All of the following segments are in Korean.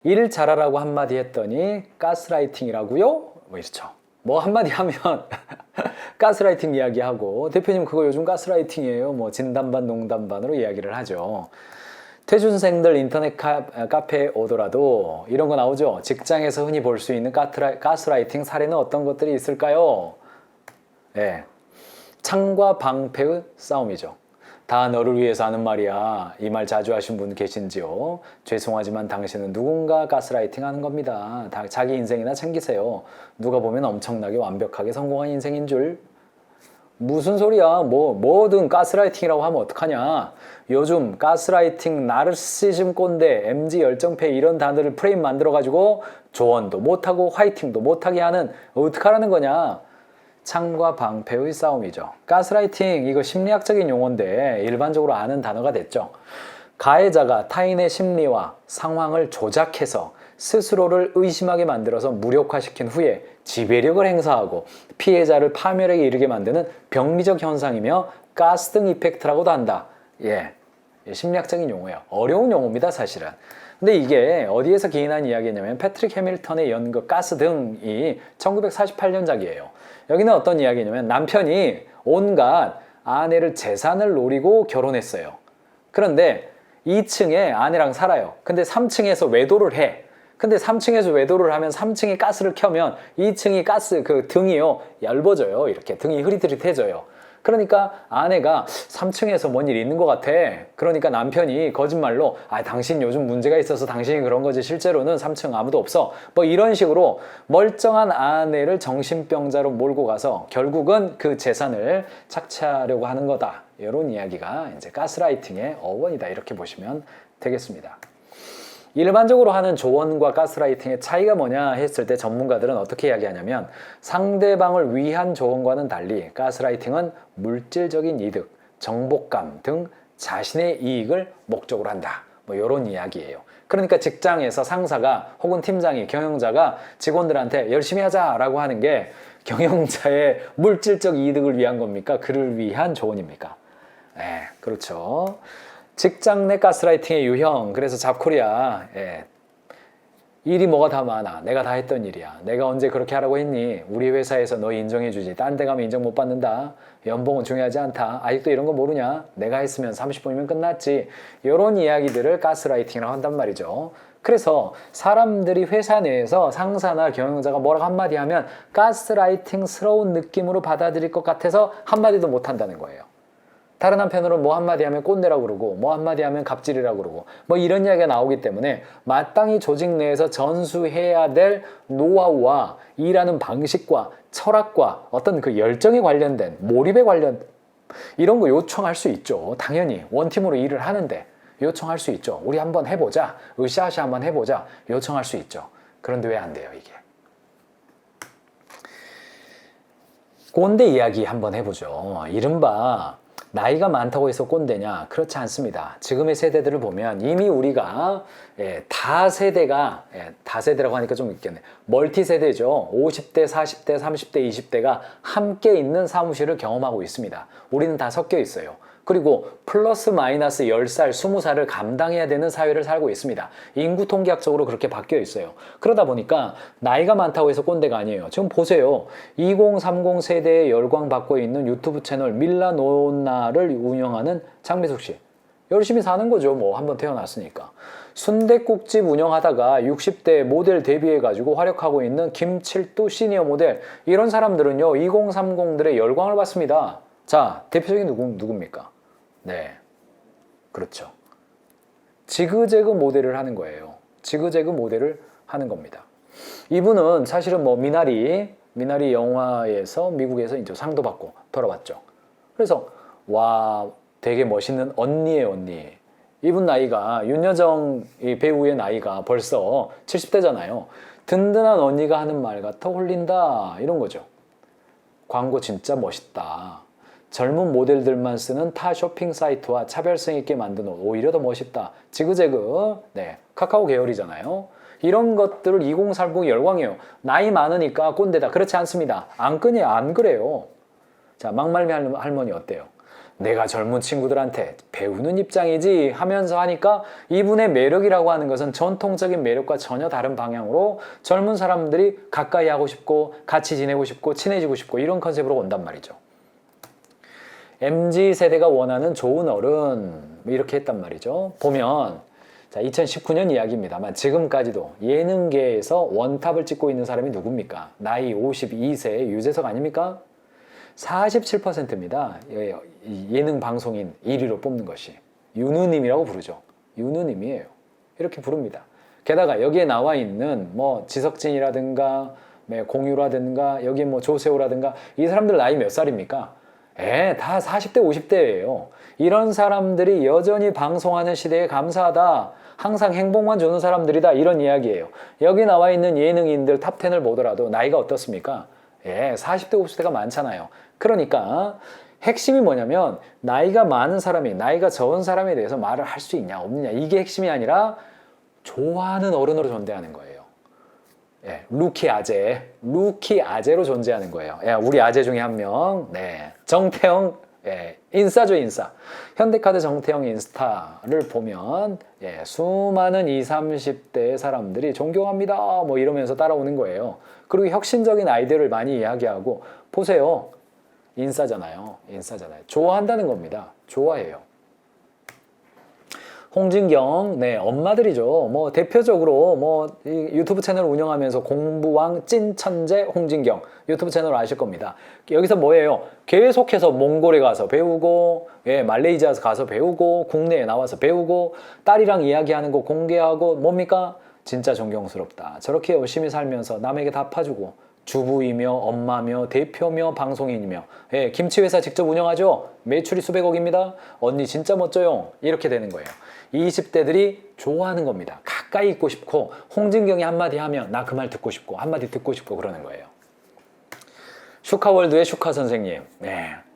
일 잘하라고 한마디 했더니 가스라이팅이라고요? 뭐 이렇죠. 뭐 한마디 하면 가스라이팅 이야기하고 대표님 그거 요즘 가스라이팅이에요. 뭐 진단반 농담반으로 이야기를 하죠. 퇴준생들 인터넷 카페에 오더라도 이런 거 나오죠. 직장에서 흔히 볼 수 있는 가스라이팅 사례는 어떤 것들이 있을까요? 네. 창과 방패의 싸움이죠. 다 너를 위해서 하는 말이야. 이 말 자주 하신 분 계신지요? 죄송하지만 당신은 누군가 가스라이팅 하는 겁니다. 자기 인생이나 챙기세요. 누가 보면 엄청나게 완벽하게 성공한 인생인 줄. 무슨 소리야? 뭐든 가스라이팅이라고 하면 어떡하냐? 요즘 가스라이팅, 나르시즘 꼰대, MG 열정페 이런 단어를 프레임 만들어가지고 조언도 못하고 화이팅도 못하게 하는 어떡하라는 거냐? 창과 방패의 싸움이죠. 가스라이팅 이거 심리학적인 용어인데 일반적으로 아는 단어가 됐죠. 가해자가 타인의 심리와 상황을 조작해서 스스로를 의심하게 만들어서 무력화시킨 후에 지배력을 행사하고 피해자를 파멸에 이르게 만드는 병리적 현상이며 가스등 이펙트라고도 한다. 예, 심리학적인 용어예요. 어려운 용어입니다, 사실은. 근데 이게 어디에서 기인한 이야기냐면 패트릭 해밀턴의 연극 가스등이 1948년작이에요. 여기는 어떤 이야기냐면 남편이 온갖 아내를 재산을 노리고 결혼했어요. 그런데 2층에 아내랑 살아요. 근데 3층에서 외도를 해. 근데 3층에서 외도를 하면 3층에 가스를 켜면 2층이 가스 그 등이요 얇아져요. 이렇게 등이 흐릿흐릿해져요. 그러니까 아내가 3층에서 뭔 일이 있는 것 같아. 그러니까 남편이 거짓말로 당신 요즘 문제가 있어서 당신이 그런 거지 실제로는 3층 아무도 없어. 뭐 이런 식으로 멀쩡한 아내를 정신병자로 몰고 가서 결국은 그 재산을 착취하려고 하는 거다. 이런 이야기가 이제 가스라이팅의 어원이다. 이렇게 보시면 되겠습니다. 일반적으로 하는 조언과 가스라이팅의 차이가 뭐냐 했을 때 전문가들은 어떻게 이야기하냐면 상대방을 위한 조언과는 달리 가스라이팅은 물질적인 이득, 정복감 등 자신의 이익을 목적으로 한다. 뭐 이런 이야기예요. 그러니까 직장에서 상사가 혹은 팀장이 경영자가 직원들한테 열심히 하자라고 하는 게 경영자의 물질적 이득을 위한 겁니까? 그를 위한 조언입니까? 네, 그렇죠. 직장 내 가스라이팅의 유형. 그래서 잡코리아 일이 뭐가 다 많아. 내가 다 했던 일이야. 내가 언제 그렇게 하라고 했니? 우리 회사에서 너 인정해주지. 딴 데 가면 인정 못 받는다. 연봉은 중요하지 않다. 아직도 이런 거 모르냐? 내가 했으면 30분이면 끝났지. 이런 이야기들을 가스라이팅이라고 한단 말이죠. 그래서 사람들이 회사 내에서 상사나 경영자가 뭐라고 한마디 하면 가스라이팅스러운 느낌으로 받아들일 것 같아서 한마디도 못 한다는 거예요. 다른 한편으로 뭐 한마디 하면 꼰대라고 그러고 뭐 한마디 하면 갑질이라고 그러고 뭐 이런 이야기가 나오기 때문에 마땅히 조직 내에서 전수해야 될 노하우와 일하는 방식과 철학과 어떤 그 열정에 관련된 몰입에 관련 이런 거 요청할 수 있죠. 당연히 원팀으로 일을 하는데 요청할 수 있죠. 우리 한번 해보자. 으쌰으쌰 한번 해보자. 요청할 수 있죠. 그런데 왜 안 돼요 이게? 꼰대 이야기 한번 해보죠. 이른바 나이가 많다고 해서 꼰대냐? 그렇지 않습니다. 지금의 세대들을 보면 이미 우리가 다세대라고 하니까 좀 있겠네. 멀티세대죠. 50대, 40대, 30대, 20대가 함께 있는 사무실을 경험하고 있습니다. 우리는 다 섞여 있어요. 그리고 플러스 마이너스 10살, 20살을 감당해야 되는 사회를 살고 있습니다. 인구 통계학적으로 그렇게 바뀌어 있어요. 그러다 보니까 나이가 많다고 해서 꼰대가 아니에요. 지금 보세요. 2030 세대에 열광받고 있는 유튜브 채널 밀라노나를 운영하는 장미숙 씨. 열심히 사는 거죠. 뭐 한번 태어났으니까. 순댓국집 운영하다가 60대 모델 데뷔해가지고 활약하고 있는 김칠두 시니어 모델. 이런 사람들은요. 2030들의 열광을 받습니다. 자, 대표적인 누굽니까? 네, 그렇죠. 지그재그 모델을 하는 거예요. 지그재그 모델을 하는 겁니다. 이분은 사실은 뭐 미나리 영화에서 미국에서 이제 상도 받고 돌아왔죠. 그래서 와, 되게 멋있는 언니예요, 언니. 이분 나이가 윤여정 이 배우의 나이가 벌써 70대잖아요. 든든한 언니가 하는 말 같아 홀린다 이런 거죠. 광고 진짜 멋있다. 젊은 모델들만 쓰는 타 쇼핑 사이트와 차별성 있게 만든 옷 오히려 더 멋있다. 지그재그 카카오 계열이잖아요. 이런 것들을 2030 열광해요. 나이 많으니까 꼰대다. 그렇지 않습니다. 안 그래요. 자, 막말미 할머니 어때요? 내가 젊은 친구들한테 배우는 입장이지 하면서 하니까 이분의 매력이라고 하는 것은 전통적인 매력과 전혀 다른 방향으로 젊은 사람들이 가까이 하고 싶고 같이 지내고 싶고 친해지고 싶고 이런 컨셉으로 온단 말이죠. MZ세대가 원하는 좋은 어른 이렇게 했단 말이죠. 보면 자 2019년 이야기입니다만 지금까지도 예능계에서 원탑을 찍고 있는 사람이 누굽니까? 나이 52세의 유재석 아닙니까? 47%입니다. 예능 방송인 1위로 뽑는 것이 윤우님이라고 부르죠. 윤우님이에요. 이렇게 부릅니다. 게다가 여기에 나와 있는 뭐 지석진이라든가 공유라든가 여기 뭐 조세호라든가 이 사람들 나이 몇 살입니까? 다 40대 50대예요. 이런 사람들이 여전히 방송하는 시대에 감사하다. 항상 행복만 주는 사람들이다. 이런 이야기예요. 여기 나와 있는 예능인들 탑10을 보더라도 나이가 어떻습니까? 40대 50대가 많잖아요. 그러니까 핵심이 뭐냐면 나이가 많은 사람이 나이가 적은 사람에 대해서 말을 할 수 있냐 없느냐 이게 핵심이 아니라 좋아하는 어른으로 존재하는 거예요. 루키 아재로 존재하는 거예요. 우리 아재 중에 한 명, 정태영, 인싸죠, 인싸. 현대카드 정태영 인스타를 보면 수많은 20, 30대의 사람들이 존경합니다 뭐 이러면서 따라오는 거예요. 그리고 혁신적인 아이디어를 많이 이야기하고 보세요. 인싸잖아요. 좋아한다는 겁니다. 좋아해요. 홍진경, 엄마들이죠. 뭐 대표적으로 뭐 유튜브 채널 운영하면서 공부왕 찐천재 홍진경 유튜브 채널 아실 겁니다. 여기서 뭐예요? 계속해서 몽골에 가서 배우고, 말레이시아 가서 배우고, 국내에 나와서 배우고, 딸이랑 이야기하는 거 공개하고 뭡니까? 진짜 존경스럽다. 저렇게 열심히 살면서 남에게 다 파주고 주부이며 엄마며 대표며 방송인이며 김치회사 직접 운영하죠. 매출이 수백억입니다. 언니 진짜 멋져요. 이렇게 되는 거예요. 20대들이 좋아하는 겁니다. 가까이 있고 싶고 홍진경이 한마디 하면 나 그 말 듣고 싶고 한마디 듣고 싶고 그러는 거예요. 슈카월드의 슈카 선생님.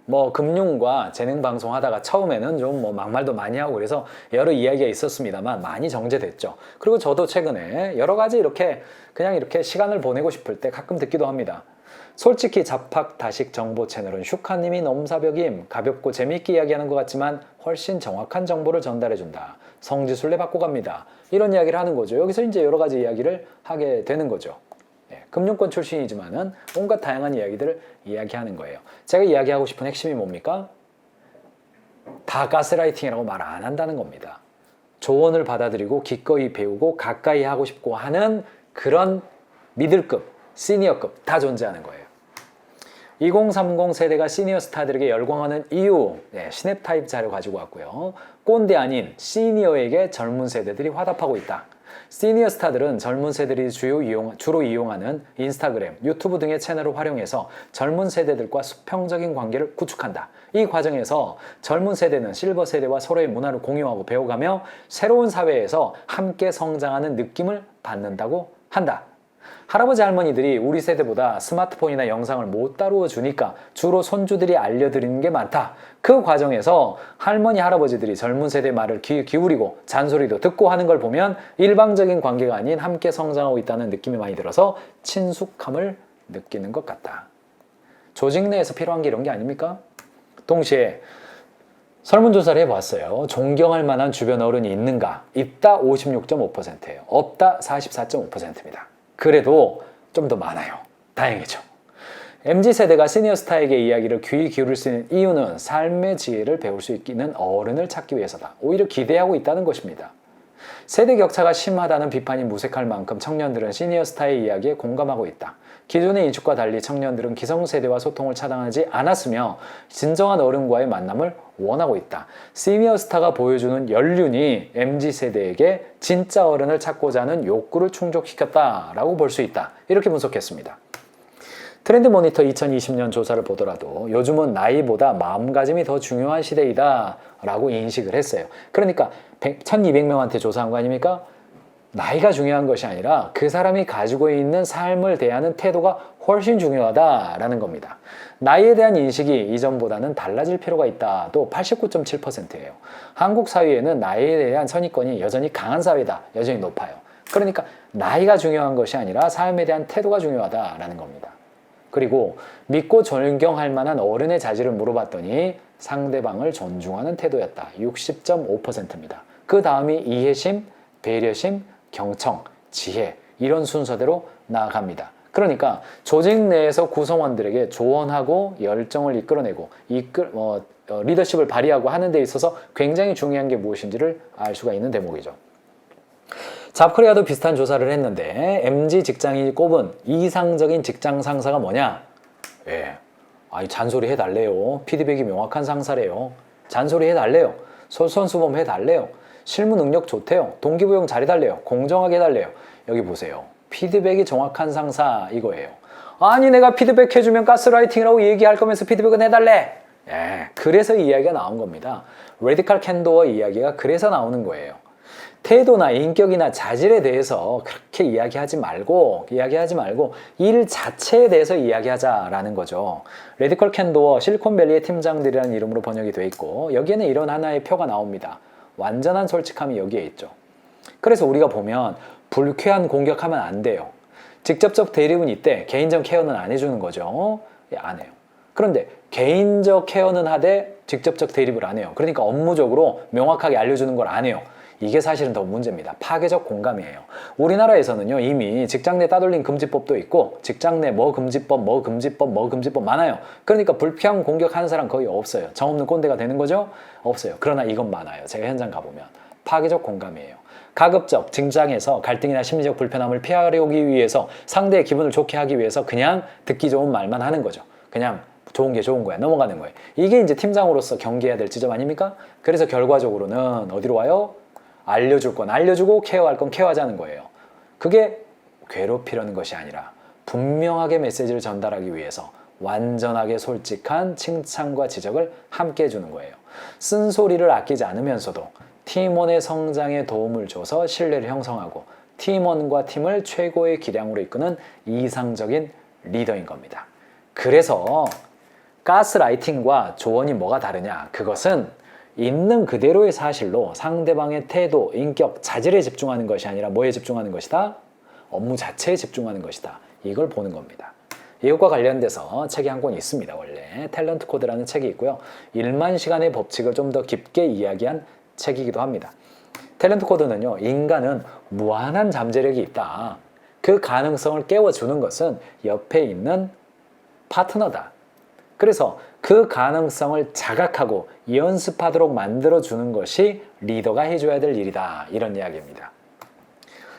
뭐 금융과 재능 방송 하다가 처음에는 좀 뭐 막말도 많이 하고 그래서 여러 이야기가 있었습니다만 많이 정제됐죠. 그리고 저도 최근에 여러 가지 이렇게 그냥 이렇게 시간을 보내고 싶을 때 가끔 듣기도 합니다. 솔직히 잡학다식 정보 채널은 슈카님이 넘사벽임. 가볍고 재미있게 이야기하는 것 같지만 훨씬 정확한 정보를 전달해준다. 성지순례 받고 갑니다. 이런 이야기를 하는 거죠. 여기서 이제 여러 가지 이야기를 하게 되는 거죠. 금융권 출신이지만은 온갖 다양한 이야기들을 이야기하는 거예요. 제가 이야기하고 싶은 핵심이 뭡니까? 다 가스라이팅이라고 말 안 한다는 겁니다. 조언을 받아들이고 기꺼이 배우고 가까이 하고 싶고 하는 그런 미들급, 시니어급 다 존재하는 거예요. 2030 세대가 시니어 스타들에게 열광하는 이유, 시냅 타입 자료 가지고 왔고요. 꼰대 아닌 시니어에게 젊은 세대들이 화답하고 있다. 시니어 스타들은 젊은 세대들이 주로 이용하는 인스타그램, 유튜브 등의 채널을 활용해서 젊은 세대들과 수평적인 관계를 구축한다. 이 과정에서 젊은 세대는 실버 세대와 서로의 문화를 공유하고 배워가며 새로운 사회에서 함께 성장하는 느낌을 받는다고 한다. 할아버지 할머니들이 우리 세대보다 스마트폰이나 영상을 못 다루어 주니까 주로 손주들이 알려드리는 게 많다. 그 과정에서 할머니 할아버지들이 젊은 세대의 말을 귀 기울이고 잔소리도 듣고 하는 걸 보면 일방적인 관계가 아닌 함께 성장하고 있다는 느낌이 많이 들어서 친숙함을 느끼는 것 같다. 조직 내에서 필요한 게 이런 게 아닙니까? 동시에 설문조사를 해봤어요. 존경할 만한 주변 어른이 있는가? 있다 56.5%예요. 없다 44.5%입니다. 그래도 좀 더 많아요. 다행이죠. MZ세대가 시니어스타에게 이야기를 귀 기울일 수 있는 이유는 삶의 지혜를 배울 수 있는 어른을 찾기 위해서다. 오히려 기대하고 있다는 것입니다. 세대 격차가 심하다는 비판이 무색할 만큼 청년들은 시니어스타의 이야기에 공감하고 있다. 기존의 인식과 달리 청년들은 기성세대와 소통을 차단하지 않았으며 진정한 어른과의 만남을 원하고 있다. 시니어스타가 보여주는 연륜이 MZ세대에게 진짜 어른을 찾고자 하는 욕구를 충족시켰다라고 볼 수 있다. 이렇게 분석했습니다. 트렌드 모니터 2020년 조사를 보더라도 요즘은 나이보다 마음가짐이 더 중요한 시대이다 라고 인식을 했어요. 그러니까 1200명한테 조사한 거 아닙니까? 나이가 중요한 것이 아니라 그 사람이 가지고 있는 삶을 대하는 태도가 훨씬 중요하다라는 겁니다. 나이에 대한 인식이 이전보다는 달라질 필요가 있다도 89.7%예요. 한국 사회에는 나이에 대한 선입견이 여전히 강한 사회다. 여전히 높아요. 그러니까 나이가 중요한 것이 아니라 삶에 대한 태도가 중요하다라는 겁니다. 그리고 믿고 존경할 만한 어른의 자질을 물어봤더니 상대방을 존중하는 태도였다. 60.5%입니다. 그 다음이 이해심, 배려심, 경청, 지혜 이런 순서대로 나아갑니다. 그러니까 조직 내에서 구성원들에게 조언하고 열정을 이끌어내고 리더십을 발휘하고 하는 데 있어서 굉장히 중요한 게 무엇인지를 알 수가 있는 대목이죠. 잡코리아도 비슷한 조사를 했는데 MZ 직장인이 꼽은 이상적인 직장 상사가 뭐냐? 예, 잔소리 해달래요. 피드백이 명확한 상사래요. 잔소리 해달래요. 솔선수범 해달래요. 실무 능력 좋대요. 동기부여 잘해달래요. 공정하게 해달래요. 여기 보세요. 피드백이 정확한 상사 이거예요. 아니 내가 피드백 해주면 가스라이팅이라고 얘기할 거면서 피드백은 해달래. 예, 그래서 이 이야기가 나온 겁니다. 레디컬 캔도어 이야기가 그래서 나오는 거예요. 태도나 인격이나 자질에 대해서 그렇게 이야기하지 말고 일 자체에 대해서 이야기하자라는 거죠. 레디컬 캔도어 실리콘밸리의 팀장들이라는 이름으로 번역이 돼 있고 여기에는 이런 하나의 표가 나옵니다. 완전한 솔직함이 여기에 있죠. 그래서 우리가 보면 불쾌한 공격하면 안 돼요. 직접적 대립은 이때 개인적 케어는 안 해주는 거죠. 예, 안 해요. 그런데 개인적 케어는 하되 직접적 대립을 안 해요. 그러니까 업무적으로 명확하게 알려주는 걸 안 해요. 이게 사실은 더 문제입니다. 파괴적 공감이에요. 우리나라에서는요 이미 직장 내 따돌림 금지법도 있고 직장 내 뭐 금지법 많아요. 그러니까 불쾌한 공격하는 사람 거의 없어요. 정없는 꼰대가 되는 거죠? 없어요. 그러나 이건 많아요. 제가 현장 가보면 파괴적 공감이에요. 가급적 직장에서 갈등이나 심리적 불편함을 피하려기 위해서 상대의 기분을 좋게 하기 위해서 그냥 듣기 좋은 말만 하는 거죠. 그냥 좋은 게 좋은 거야. 넘어가는 거예요. 이게 이제 팀장으로서 경계해야 될 지점 아닙니까? 그래서 결과적으로는 어디로 와요? 알려줄 건 알려주고 케어할 건 케어하자는 거예요. 그게 괴롭히려는 것이 아니라 분명하게 메시지를 전달하기 위해서 완전하게 솔직한 칭찬과 지적을 함께 해주는 거예요. 쓴소리를 아끼지 않으면서도 팀원의 성장에 도움을 줘서 신뢰를 형성하고 팀원과 팀을 최고의 기량으로 이끄는 이상적인 리더인 겁니다. 그래서 가스라이팅과 조언이 뭐가 다르냐? 그것은 있는 그대로의 사실로 상대방의 태도, 인격, 자질에 집중하는 것이 아니라 뭐에 집중하는 것이다? 업무 자체에 집중하는 것이다. 이걸 보는 겁니다. 이것과 관련돼서 책이 한 권 있습니다. 원래 탤런트 코드라는 책이 있고요. 1만 시간의 법칙을 좀 더 깊게 이야기한 책이기도 합니다. 탤런트 코드는요. 인간은 무한한 잠재력이 있다. 그 가능성을 깨워주는 것은 옆에 있는 파트너다. 그래서 그 가능성을 자각하고 연습하도록 만들어주는 것이 리더가 해줘야 될 일이다. 이런 이야기입니다.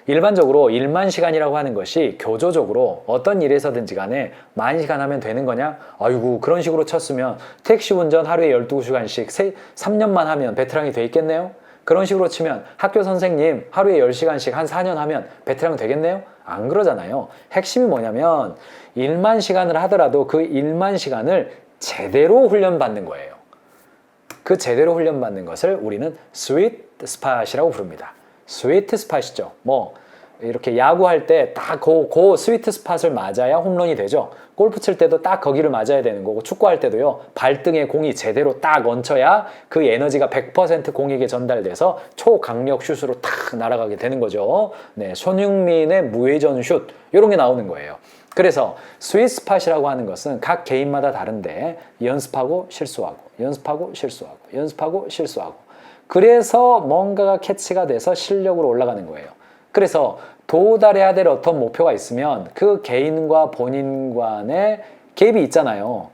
일반적으로 1만 시간이라고 하는 것이 교조적으로 어떤 일에서든지 간에 10,000시간 하면 되는 거냐? 아이고 그런 식으로 쳤으면 택시 운전 하루에 12시간씩 3년만 하면 베테랑이 돼 있겠네요? 그런 식으로 치면 학교 선생님 하루에 10시간씩 한 4년 하면 베테랑 되겠네요? 안 그러잖아요. 핵심이 뭐냐면 1만 시간을 하더라도 그 1만 시간을 제대로 훈련받는 거예요. 그 제대로 훈련받는 것을 우리는 스위트 스팟이라고 부릅니다. 스위트 스팟이죠. 이렇게 야구할 때 딱 그 스위트 스팟을 맞아야 홈런이 되죠. 골프 칠 때도 딱 거기를 맞아야 되는 거고 축구할 때도요. 발등에 공이 제대로 딱 얹혀야 그 에너지가 100% 공에게 전달돼서 초강력 슛으로 탁 날아가게 되는 거죠. 네, 손흥민의 무회전 슛 이런 게 나오는 거예요. 그래서 스위트 스팟이라고 하는 것은 각 개인마다 다른데 연습하고 실수하고 연습하고 실수하고 연습하고 실수하고 그래서 뭔가가 캐치가 돼서 실력으로 올라가는 거예요. 그래서 도달해야 될 어떤 목표가 있으면 그 개인과 본인 간의 갭이 있잖아요.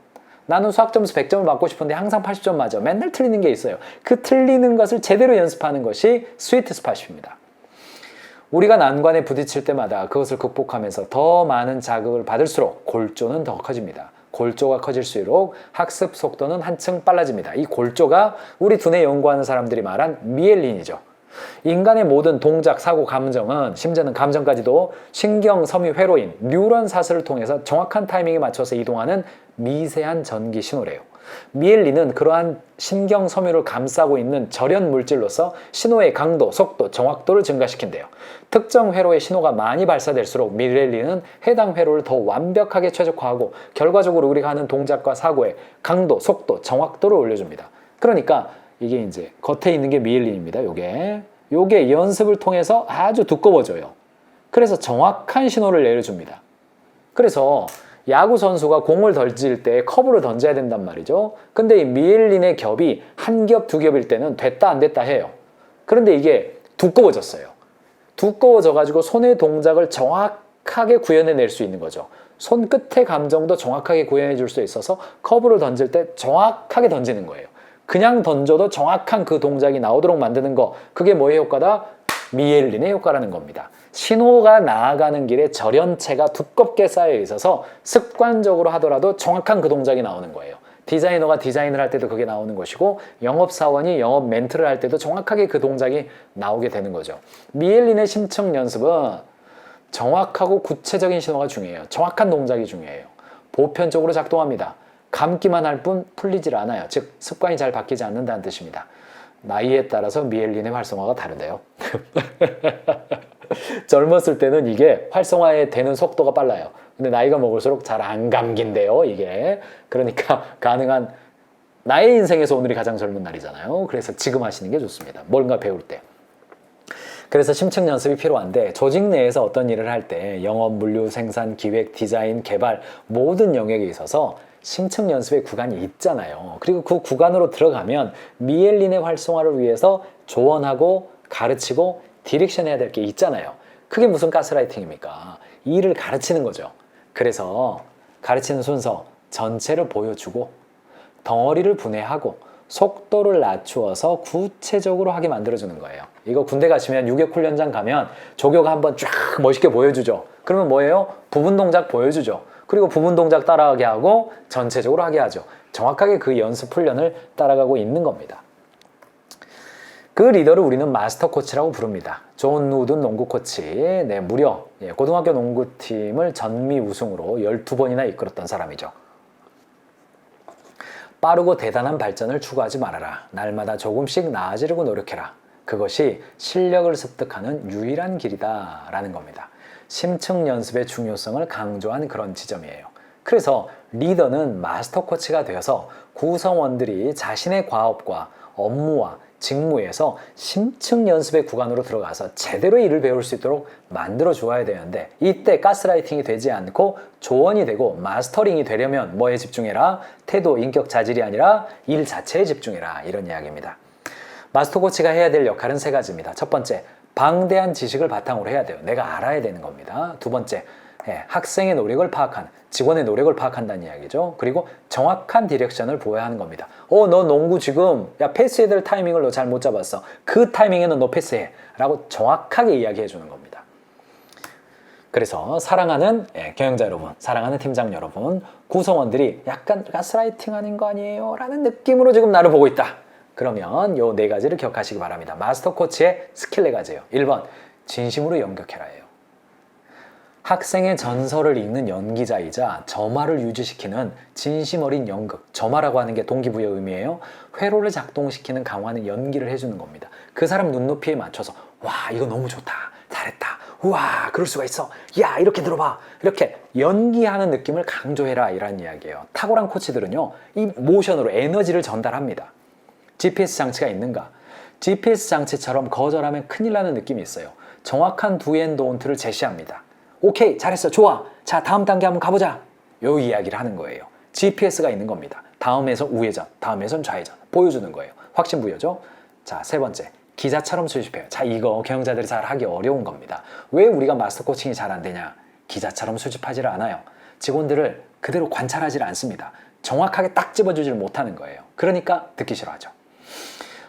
나는 수학 점수 100점을 맞고 싶은데 항상 80점 맞아. 맨날 틀리는 게 있어요. 그 틀리는 것을 제대로 연습하는 것이 스위트 스팟입니다. 우리가 난관에 부딪힐 때마다 그것을 극복하면서 더 많은 자극을 받을수록 골조는 더 커집니다. 골조가 커질수록 학습 속도는 한층 빨라집니다. 이 골조가 우리 두뇌 연구하는 사람들이 말한 미엘린이죠. 인간의 모든 동작, 사고, 감정은 심지어는 감정까지도 신경 섬유 회로인 뉴런 사슬을 통해서 정확한 타이밍에 맞춰서 이동하는 미세한 전기 신호래요. 미엘린은 그러한 신경 섬유를 감싸고 있는 절연 물질로서 신호의 강도, 속도, 정확도를 증가시킨대요. 특정 회로의 신호가 많이 발사될수록 미엘린은 해당 회로를 더 완벽하게 최적화하고 결과적으로 우리가 하는 동작과 사고의 강도, 속도, 정확도를 올려줍니다. 그러니까 이게 이제 겉에 있는 게 미엘린입니다. 요게 연습을 통해서 아주 두꺼워져요. 그래서 정확한 신호를 내려줍니다. 그래서 야구 선수가 공을 던질 때 커브를 던져야 된단 말이죠. 근데 이 미엘린의 겹이 한 겹, 두 겹일 때는 됐다 안 됐다 해요. 그런데 이게 두꺼워졌어요. 두꺼워져가지고 손의 동작을 정확하게 구현해낼 수 있는 거죠. 손끝의 감정도 정확하게 구현해 줄 수 있어서 커브를 던질 때 정확하게 던지는 거예요. 그냥 던져도 정확한 그 동작이 나오도록 만드는 거, 그게 뭐의 효과다? 미엘린의 효과라는 겁니다. 신호가 나아가는 길에 절연체가 두껍게 쌓여 있어서 습관적으로 하더라도 정확한 그 동작이 나오는 거예요. 디자이너가 디자인을 할 때도 그게 나오는 것이고, 영업사원이 영업 멘트를 할 때도 정확하게 그 동작이 나오게 되는 거죠. 미엘린의 심층 연습은 정확하고 구체적인 신호가 중요해요. 정확한 동작이 중요해요. 보편적으로 작동합니다. 감기만 할 뿐 풀리질 않아요. 즉 습관이 잘 바뀌지 않는다는 뜻입니다. 나이에 따라서 미엘린의 활성화가 다른데요. 젊었을 때는 이게 활성화에 되는 속도가 빨라요. 근데 나이가 먹을수록 잘 안 감긴대요, 이게. 그러니까 가능한 나의 인생에서 오늘이 가장 젊은 날이잖아요. 그래서 지금 하시는 게 좋습니다. 뭔가 배울 때. 그래서 심층 연습이 필요한데, 조직 내에서 어떤 일을 할 때 영업, 물류, 생산, 기획, 디자인, 개발 모든 영역에 있어서 심층 연습의 구간이 있잖아요. 그리고 그 구간으로 들어가면 미엘린의 활성화를 위해서 조언하고 가르치고 디렉션 해야 될 게 있잖아요. 그게 무슨 가스라이팅입니까? 일을 가르치는 거죠. 그래서 가르치는 순서 전체를 보여주고 덩어리를 분해하고 속도를 낮추어서 구체적으로 하게 만들어주는 거예요. 이거 군대 가시면 유격 훈련장 가면 조교가 한번 쫙 멋있게 보여주죠. 그러면 뭐예요? 부분 동작 보여주죠. 그리고 부분 동작 따라가게 하고 전체적으로 하게 하죠. 정확하게 그 연습 훈련을 따라가고 있는 겁니다. 그 리더를 우리는 마스터 코치라고 부릅니다. 존 우든 농구 코치, 무려 고등학교 농구팀을 전미 우승으로 12번이나 이끌었던 사람이죠. 빠르고 대단한 발전을 추구하지 말아라. 날마다 조금씩 나아지려고 노력해라. 그것이 실력을 습득하는 유일한 길이다 라는 겁니다. 심층 연습의 중요성을 강조한 그런 지점이에요. 그래서 리더는 마스터 코치가 되어서 구성원들이 자신의 과업과 업무와 직무에서 심층 연습의 구간으로 들어가서 제대로 일을 배울 수 있도록 만들어 주어야 되는데, 이때 가스라이팅이 되지 않고 조언이 되고 마스터링이 되려면 뭐에 집중해라? 태도, 인격, 자질이 아니라 일 자체에 집중해라, 이런 이야기입니다. 마스터 코치가 해야 될 역할은 세 가지입니다. 첫 번째, 방대한 지식을 바탕으로 해야 돼요. 내가 알아야 되는 겁니다. 두 번째, 학생의 노력을 파악한, 직원의 노력을 파악한다는 이야기죠. 그리고 정확한 디렉션을 보여야 하는 겁니다. 너 농구 지금 패스해야 될 타이밍을 너 잘 못 잡았어. 그 타이밍에는 너 패스해 라고 정확하게 이야기해 주는 겁니다. 그래서 사랑하는 경영자 여러분, 사랑하는 팀장 여러분, 구성원들이 약간 가스라이팅 하는 거 아니에요? 라는 느낌으로 지금 나를 보고 있다. 그러면 요 네 가지를 기억하시기 바랍니다. 마스터 코치의 스킬 네 가지예요. 1번, 진심으로 연극해라예요. 학생의 전설을 읽는 연기자이자 점화를 유지시키는 진심 어린 연극, 점화라고 하는 게 동기부여 의미예요. 회로를 작동시키는 강화하는 연기를 해주는 겁니다. 그 사람 눈높이에 맞춰서 와 이거 너무 좋다, 잘했다, 우와 그럴 수가 있어, 야 이렇게 들어봐, 이렇게 연기하는 느낌을 강조해라, 이란 이야기예요. 탁월한 코치들은요 이 모션으로 에너지를 전달합니다. GPS 장치가 있는가? GPS 장치처럼 거절하면 큰일 나는 느낌이 있어요. 정확한 두앤돈트를 제시합니다. 오케이, 잘했어, 좋아, 자 다음 단계 한번 가보자, 요 이야기를 하는 거예요. GPS가 있는 겁니다. 다음에선 우회전, 다음에선 좌회전 보여주는 거예요. 확신부여죠. 자, 세 번째, 기자처럼 수집해요. 자, 이거 경영자들이 잘 하기 어려운 겁니다. 왜 우리가 마스터 코칭이 잘 안 되냐? 기자처럼 수집하지를 않아요. 직원들을 그대로 관찰하지 않습니다. 정확하게 딱 집어주지를 못하는 거예요. 그러니까 듣기 싫어하죠.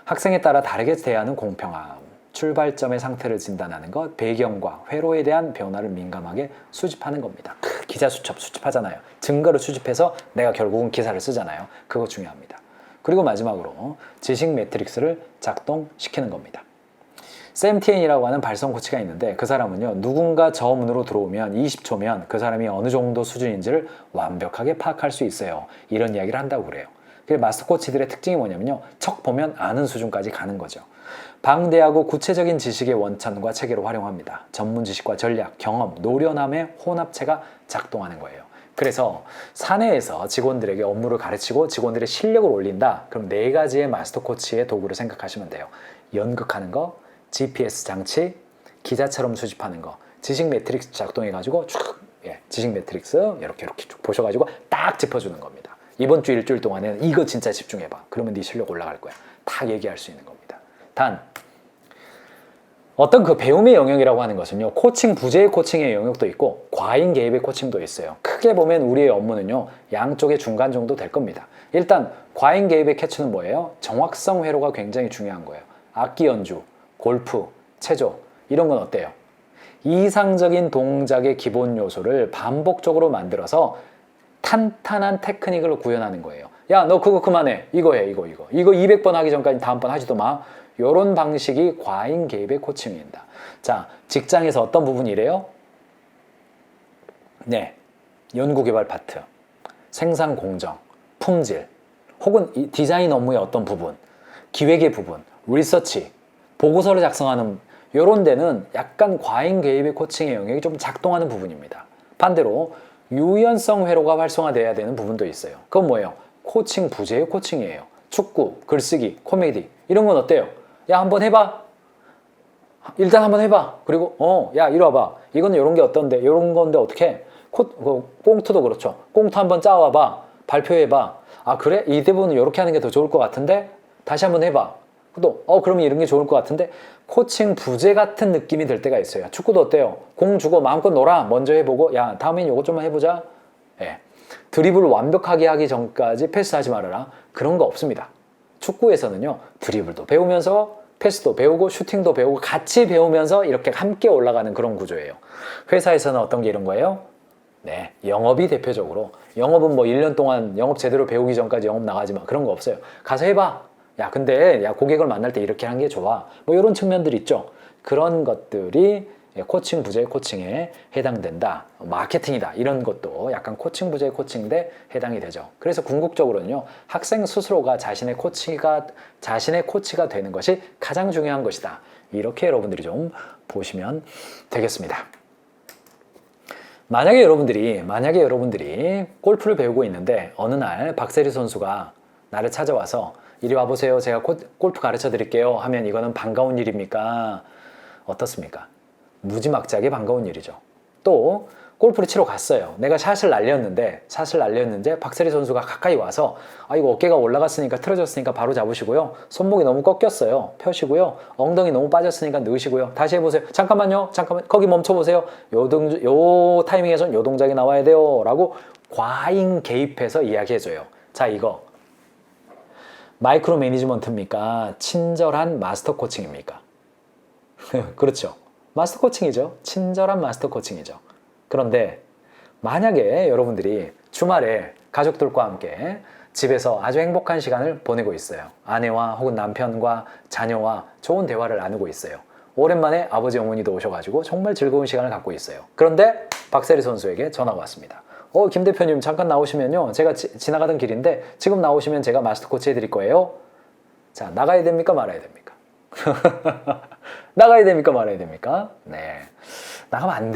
학생에 따라 다르게 대하는 공평함, 출발점의 상태를 진단하는 것, 배경과 회로에 대한 변화를 민감하게 수집하는 겁니다. 기자 수집하잖아요. 증거를 수집해서 내가 결국은 기사를 쓰잖아요. 그거 중요합니다. 그리고 마지막으로 지식 매트릭스를 작동시키는 겁니다. 샘 티엔이라고 하는 발성 코치가 있는데, 그 사람은요 누군가 저 문으로 들어오면 20초면 그 사람이 어느 정도 수준인지를 완벽하게 파악할 수 있어요. 이런 이야기를 한다고 그래요. 마스터 코치들의 특징이 뭐냐면요, 척 보면 아는 수준까지 가는 거죠. 방대하고 구체적인 지식의 원천과 체계로 활용합니다. 전문 지식과 전략, 경험, 노련함의 혼합체가 작동하는 거예요. 그래서 사내에서 직원들에게 업무를 가르치고 직원들의 실력을 올린다. 그럼 네 가지의 마스터 코치의 도구를 생각하시면 돼요. 연극하는 거, GPS 장치, 기자처럼 수집하는 거, 지식 매트릭스 작동해가지고 쭉 지식 매트릭스 이렇게 쭉 보셔가지고 딱 짚어주는 겁니다. 이번 주 일주일 동안에는 이거 진짜 집중해봐. 그러면 네 실력 올라갈 거야. 딱 얘기할 수 있는 겁니다. 단 어떤 그 배움의 영역이라고 하는 것은요, 코칭 부재의 코칭의 영역도 있고 과잉 개입의 코칭도 있어요. 크게 보면 우리의 업무는요, 양쪽의 중간 정도 될 겁니다. 일단 과잉 개입의 캐치는 뭐예요? 정확성 회로가 굉장히 중요한 거예요. 악기 연주, 골프, 체조 이런 건 어때요? 이상적인 동작의 기본 요소를 반복적으로 만들어서 탄탄한 테크닉을 구현하는 거예요. 야, 너 그거 그만해. 이거 해, 이거 200번 하기 전까지 다음번 하지도 마. 이런 방식이 과잉 개입의 코칭입니다. 자, 직장에서 어떤 부분이 이래요? 네, 연구개발 파트, 생산 공정, 품질, 혹은 이 디자인 업무의 어떤 부분, 기획의 부분, 리서치, 보고서를 작성하는 이런 데는 약간 과잉 개입의 코칭의 영역이 좀 작동하는 부분입니다. 반대로 유연성 회로가 활성화돼야 되는 부분도 있어요. 그건 뭐예요? 코칭 부재의 코칭이에요. 축구, 글쓰기, 코미디 이런 건 어때요? 야, 한번 해봐. 일단 한번 해봐. 그리고 야, 이리 와봐. 이거는 이런 게 어떤데? 이런 건데 어떻게 해? 꽁트도 그렇죠. 꽁트 한번 짜와봐. 발표해봐. 아, 그래? 이 대부분은 이렇게 하는 게 더 좋을 것 같은데? 다시 한번 해봐. 또 그러면 이런 게 좋을 것 같은데? 코칭 부재 같은 느낌이 들 때가 있어요. 축구도 어때요? 공 주고 마음껏 놀아. 먼저 해보고, 야, 다음엔 이것 좀만 해보자. 예. 드리블을 완벽하게 하기 전까지 패스하지 말아라. 그런 거 없습니다. 축구에서는요, 드리블도 배우면서 패스도 배우고 슈팅도 배우고 같이 배우면서 이렇게 함께 올라가는 그런 구조예요. 회사에서는 어떤 게 이런 거예요? 네, 영업이 대표적으로. 영업은 뭐 1년 동안 영업 제대로 배우기 전까지 영업 나가지 마. 그런 거 없어요. 가서 해봐. 야, 근데 고객을 만날 때 이렇게 하는 게 좋아. 뭐 이런 측면들이 있죠. 그런 것들이 코칭 부재 코칭에 해당된다. 마케팅이다. 이런 것도 약간 코칭 부재 코칭인데 해당이 되죠. 그래서 궁극적으로는요, 학생 스스로가 자신의 코치가 되는 것이 가장 중요한 것이다. 이렇게 여러분들이 좀 보시면 되겠습니다. 만약에 여러분들이 골프를 배우고 있는데 어느 날 박세리 선수가 나를 찾아와서 이리 와보세요. 제가 골프 가르쳐 드릴게요. 하면 이거는 반가운 일입니까? 어떻습니까? 무지막지하게 반가운 일이죠. 또 골프를 치러 갔어요. 내가 샷을 날렸는데 박세리 선수가 가까이 와서 이거 어깨가 올라갔으니까 틀어졌으니까 바로 잡으시고요. 손목이 너무 꺾였어요. 펴시고요. 엉덩이 너무 빠졌으니까 넣으시고요. 다시 해보세요. 잠깐만 거기 멈춰보세요. 요 타이밍에선 요 동작이 나와야 돼요. 라고 과잉 개입해서 이야기해줘요. 자, 이거 마이크로 매니지먼트입니까? 친절한 마스터 코칭입니까? 그렇죠. 마스터 코칭이죠. 친절한 마스터 코칭이죠. 그런데 만약에 여러분들이 주말에 가족들과 함께 집에서 아주 행복한 시간을 보내고 있어요. 아내와 혹은 남편과 자녀와 좋은 대화를 나누고 있어요. 오랜만에 아버지 어머니도 오셔가지고 정말 즐거운 시간을 갖고 있어요. 그런데 박세리 선수에게 전화가 왔습니다. 김 대표님 잠깐 나오시면요. 제가 지나가던 길인데 지금 나오시면 제가 마스터 코치 해드릴 거예요. 자, 나가야 됩니까? 말아야 됩니까? 나가야 됩니까? 말아야 됩니까? 네. 나가면 안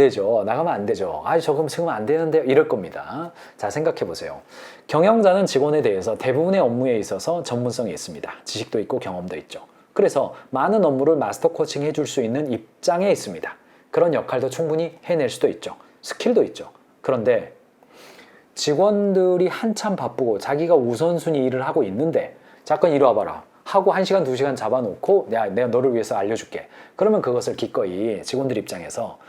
되죠. 저 그럼 지금 안 되는데요. 이럴 겁니다. 자, 생각해 보세요. 경영자는 직원에 대해서 대부분의 업무에 있어서 전문성이 있습니다. 지식도 있고 경험도 있죠. 그래서 많은 업무를 마스터 코칭 해줄 수 있는 입장에 있습니다. 그런 역할도 충분히 해낼 수도 있죠. 스킬도 있죠. 그런데 직원들이 한참 바쁘고 자기가 우선순위 일을 하고 있는데 잠깐 이리 와봐라 하고 1시간, 2시간 잡아놓고 내가 너를 위해서 알려줄게. 그러면 그것을 기꺼이 직원들 입장에서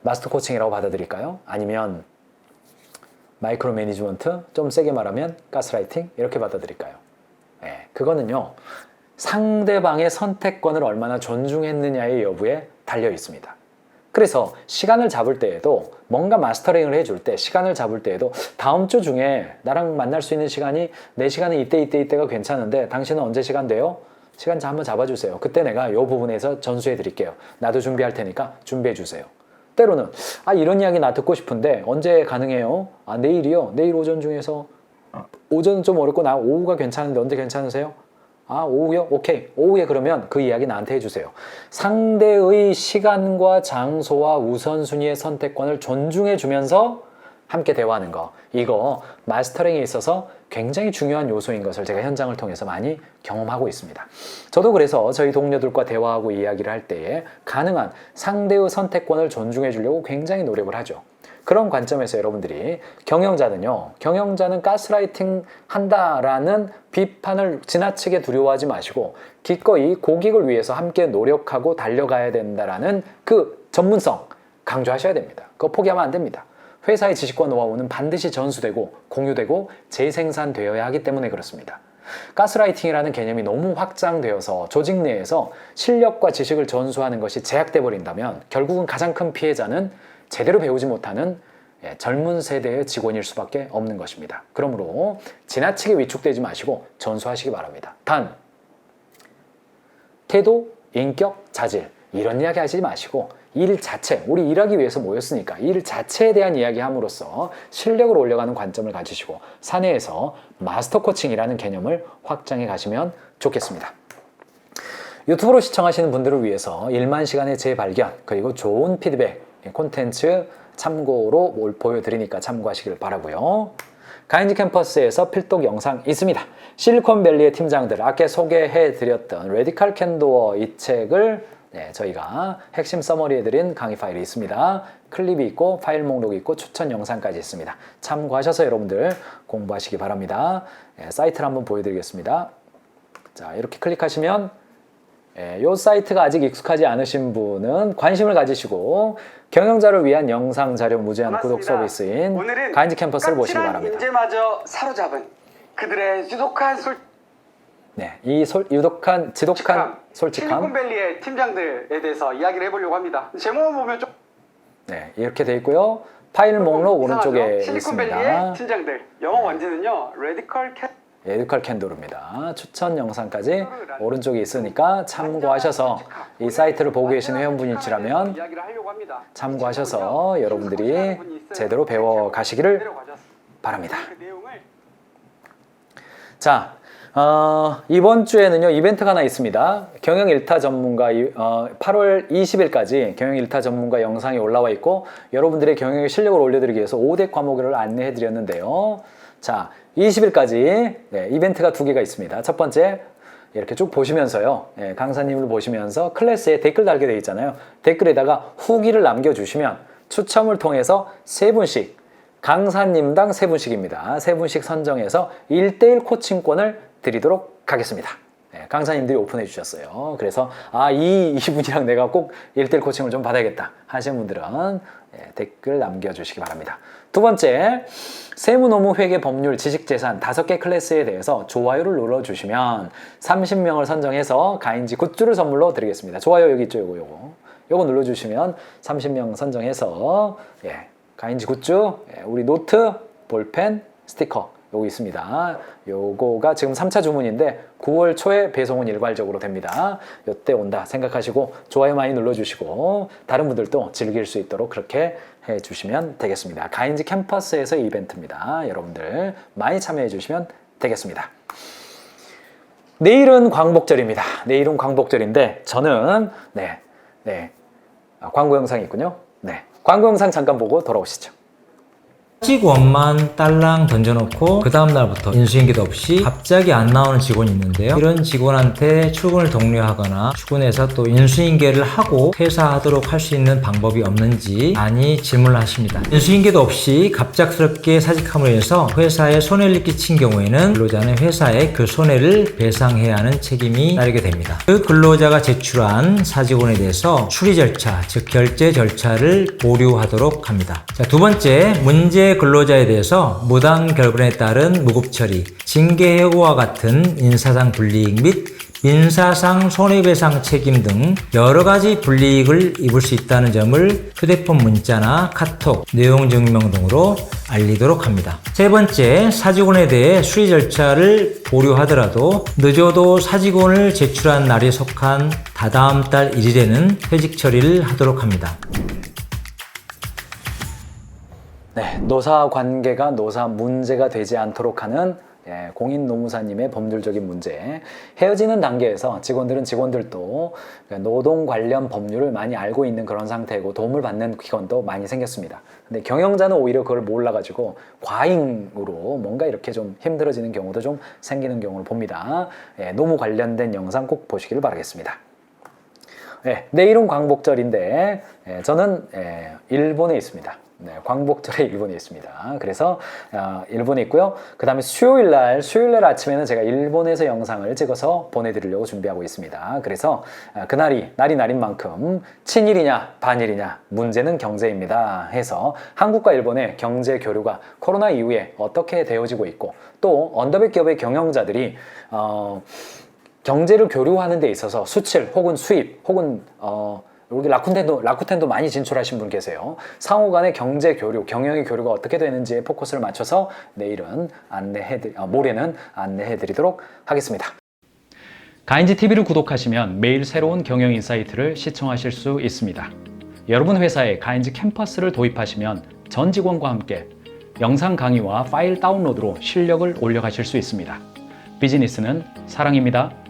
마스터 코칭이라고 받아들일까요? 아니면 마이크로 매니지먼트, 좀 세게 말하면 가스라이팅 이렇게 받아들일까요? 네, 그거는요, 상대방의 선택권을 얼마나 존중했느냐의 여부에 달려 있습니다. 그래서 시간을 잡을 때에도 뭔가 마스터링을 해줄 때 시간을 잡을 때에도 다음 주 중에 나랑 만날 수 있는 시간이 내 시간은 이때가 괜찮은데 당신은 언제 시간 돼요? 시간 한번 잡아주세요. 그때 내가 이 부분에서 전수해 드릴게요. 나도 준비할 테니까 준비해 주세요. 때로는 이런 이야기 나 듣고 싶은데 언제 가능해요? 내일이요? 내일 오전 중에서 오전은 좀 어렵고 나 오후가 괜찮은데 언제 괜찮으세요? 오후요? 오케이. 오후에 그러면 그 이야기 나한테 해주세요. 상대의 시간과 장소와 우선순위의 선택권을 존중해주면서 함께 대화하는 거. 이거 마스터링에 있어서 굉장히 중요한 요소인 것을 제가 현장을 통해서 많이 경험하고 있습니다. 저도 그래서 저희 동료들과 대화하고 이야기를 할 때에 가능한 상대의 선택권을 존중해 주려고 굉장히 노력을 하죠. 그런 관점에서 여러분들이 경영자는 가스라이팅 한다라는 비판을 지나치게 두려워하지 마시고 기꺼이 고객을 위해서 함께 노력하고 달려가야 된다라는 그 전문성 강조하셔야 됩니다. 그거 포기하면 안 됩니다. 회사의 지식과 노하우는 반드시 전수되고 공유되고 재생산되어야 하기 때문에 그렇습니다. 가스라이팅이라는 개념이 너무 확장되어서 조직 내에서 실력과 지식을 전수하는 것이 제약돼 버린다면 결국은 가장 큰 피해자는 제대로 배우지 못하는 젊은 세대의 직원일 수밖에 없는 것입니다. 그러므로 지나치게 위축되지 마시고 전수하시기 바랍니다. 단, 태도, 인격, 자질 이런 이야기 하시지 마시고 일 자체, 우리 일하기 위해서 모였으니까 일 자체에 대한 이야기 함으로써 실력을 올려가는 관점을 가지시고 사내에서 마스터 코칭이라는 개념을 확장해 가시면 좋겠습니다. 유튜브로 시청하시는 분들을 위해서 1만 시간의 재발견 그리고 좋은 피드백 콘텐츠 참고로 보여드리니까 참고하시길 바라고요. 가인지 캠퍼스에서 필독 영상 있습니다. 실리콘밸리의 팀장들 아까 소개해드렸던 레디컬 캔도어 이 책을 저희가 핵심 서머리해드린 강의 파일이 있습니다. 클립이 있고 파일 목록이 있고 추천 영상까지 있습니다. 참고하셔서 여러분들 공부하시기 바랍니다. 사이트를 한번 보여드리겠습니다. 자, 이렇게 클릭하시면 이 사이트가 아직 익숙하지 않으신 분은 관심을 가지시고 경영자를 위한 영상 자료 무제한 구독 서비스인 가인지 캠퍼스를 보시기 바랍니다. 인재마저 사로잡은 그들의 유독한 지독한 솔직함 실리콘밸리의 팀장들에 대해서 이야기를 해보려고 합니다. 제목을 보면 좀 이렇게 돼 있고요. 파일 목록 오른쪽에 실리콘밸리의 있습니다. 팀장들 영어 원제는요 레디컬 캔도르입니다. 추천 영상까지 오른쪽에 있으니까 참고하셔서 이 사이트를 보고 계신 회원분이시라면 참고하셔서 여러분들이 제대로 배워 가시기를 바랍니다. 자, 이번 주에는요 이벤트가 하나 있습니다. 경영 1타 전문가 8월 20일까지 경영 1타 전문가 영상이 올라와 있고 여러분들의 경영의 실력을 올려드리기 위해서 5대 과목을 안내해 드렸는데요. 자, 20일까지 이벤트가 2개가 있습니다. 첫 번째 이렇게 쭉 보시면서요 강사님을 보시면서 클래스에 댓글 달게 되어 있잖아요. 댓글에다가 후기를 남겨주시면 추첨을 통해서 3분씩 강사님당 3분씩입니다. 3분씩 선정해서 1:1 코칭권을 드리도록 하겠습니다. 강사님들이 오픈해 주셨어요. 그래서 이분이랑 내가 꼭 1:1 코칭을 좀 받아야겠다 하시는 분들은 댓글 남겨주시기 바랍니다. 두 번째, 세무노무 회계 법률 지식재산 5개 클래스에 대해서 좋아요를 눌러주시면 30명을 선정해서 가인지 굿즈를 선물로 드리겠습니다. 좋아요 여기 있죠. 요거 눌러주시면 30명 선정해서 가인지 굿즈, 우리 노트, 볼펜, 스티커 요거 있습니다. 요거가 지금 3차 주문인데 9월 초에 배송은 일괄적으로 됩니다. 요때 온다 생각하시고 좋아요 많이 눌러주시고 다른 분들도 즐길 수 있도록 그렇게 해주시면 되겠습니다. 가인지 캠퍼스에서 이벤트입니다. 여러분들 많이 참여해 주시면 되겠습니다. 내일은 광복절입니다. 내일은 광복절인데 저는 광고 영상이 있군요. 광고 영상 잠깐 보고 돌아오시죠. 직원만 딸랑 던져놓고 그 다음날부터 인수인계도 없이 갑자기 안 나오는 직원이 있는데요. 이런 직원한테 출근을 독려하거나 출근해서 또 인수인계를 하고 퇴사하도록 할 수 있는 방법이 없는지 많이 질문을 하십니다. 인수인계도 없이 갑작스럽게 사직함으로 해서 회사에 손해를 끼친 경우에는 근로자는 회사에 그 손해를 배상해야 하는 책임이 따르게 됩니다. 그 근로자가 제출한 사직원에 대해서 추리 절차, 즉 결제 절차를 보류하도록 합니다. 자, 두 번째, 문제 근로자에 대해서 무단 결근에 따른 무급처리, 징계해고와 같은 인사상 불이익 및 민사상 손해배상 책임 등 여러 가지 불이익을 입을 수 있다는 점을 휴대폰 문자나 카톡, 내용 증명 등으로 알리도록 합니다. 세 번째, 사직원에 대해 수리 절차를 보류하더라도 늦어도 사직원을 제출한 날에 속한 다다음 달 1일에는 퇴직 처리를 하도록 합니다. 노사 관계가 노사 문제가 되지 않도록 하는 공인노무사님의 법률적인 문제, 헤어지는 단계에서 직원들은 직원들도 노동 관련 법률을 많이 알고 있는 그런 상태고 도움을 받는 기관도 많이 생겼습니다. 근데 경영자는 오히려 그걸 몰라가지고 과잉으로 뭔가 이렇게 좀 힘들어지는 경우도 좀 생기는 경우를 봅니다. 노무 관련된 영상 꼭 보시기를 바라겠습니다. 내일은 광복절인데 저는 일본에 있습니다. 광복절에 일본에 있습니다. 그래서 일본에 있고요. 그 다음에 수요일 날 아침에는 제가 일본에서 영상을 찍어서 보내드리려고 준비하고 있습니다. 그래서 그날이 날인 만큼 친일이냐 반일이냐 문제는 경제입니다 해서 한국과 일본의 경제 교류가 코로나 이후에 어떻게 되어지고 있고 또 언더백 기업의 경영자들이 경제를 교류하는 데 있어서 수출 혹은 수입 혹은 여기 라쿠텐도 많이 진출하신 분 계세요. 상호 간의 경제 교류, 경영의 교류가 어떻게 되는지에 포커스를 맞춰서 내일은 모레는 안내해 드리도록 하겠습니다. 가인지 TV를 구독하시면 매일 새로운 경영 인사이트를 시청하실 수 있습니다. 여러분 회사에 가인지 캠퍼스를 도입하시면 전 직원과 함께 영상 강의와 파일 다운로드로 실력을 올려가실 수 있습니다. 비즈니스는 사랑입니다.